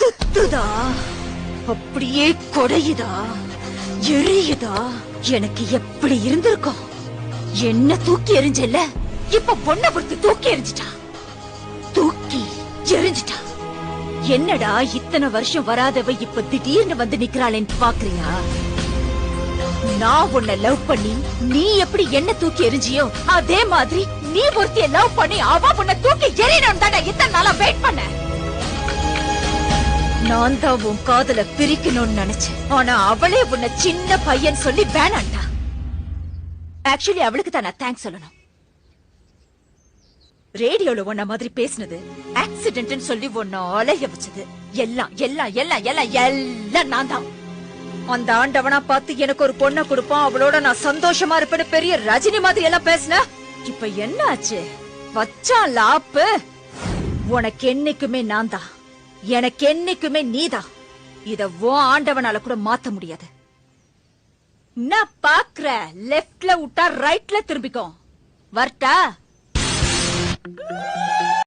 சுத்துதா, அப்படியே கொடையுதா, எரியுதா. எனக்கு எப்படி இருந்திருக்கும்? என்ன தூக்கி எரிஞ்சல, இப்ப பொண்ணை பொறுத்து தூக்கி எரிஞ்சிட்டா, தூக்கி எரிஞ்சிட்டா. என்னடா இத்தனை வருஷம் வராதவ இப்ப திடீர்னு வந்து நிக்கிறாளேன்னு பாக்குறியா? நான் உன்னை லவ் பண்ணி நீ எப்படி என்ன தூக்கி எரிஞ்சியோ அதே மாதிரி நீ ஒருத்திய லவ் பண்ணி அவ உன்னை தூக்கி எறியணும் தானே இத்தனை நாளா வெயிட் பண்ண. நான் தான் உன் காதல பிரிக்கணும்னு நினைச்சேன். ஆனா அவளே உன்னை சின்ன பையன் சொல்லி வேணாண்டா. ஆக்சுவலி அவளுக்கு தான் நான் தேங்க்ஸ் சொல்லணும். ரேடியோல உன்ன மாதிரி பேசினது, ஆக்சிடென்ட் சொல்லி உன்ன அலைய வச்சது எல்லாம் எல்லாம் எல்லாம் எல்லாம் எல்லாம் நான் தான். அந்த ஆண்டவனா பார்த்து எனக்கு ஒரு பொண்ணை கொடுப்பான், அவளோட நான் சந்தோஷமா இருப்பேன்னு பெரிய ரஜினி மாதிரி எல்லாம் பேசின. இப்ப என்ன ஆச்சு? வச்சான் லாப்பு. உனக்கு என்னைக்குமே நான் தான், எனக்கு என்னைக்குமே நீதான். இத ஆண்டவனால கூட மாத்த முடியாது. நான் பாக்குற லெப்ட்ல விட்டா ரைட்ல திரும்பிக்கும். வரட்டா?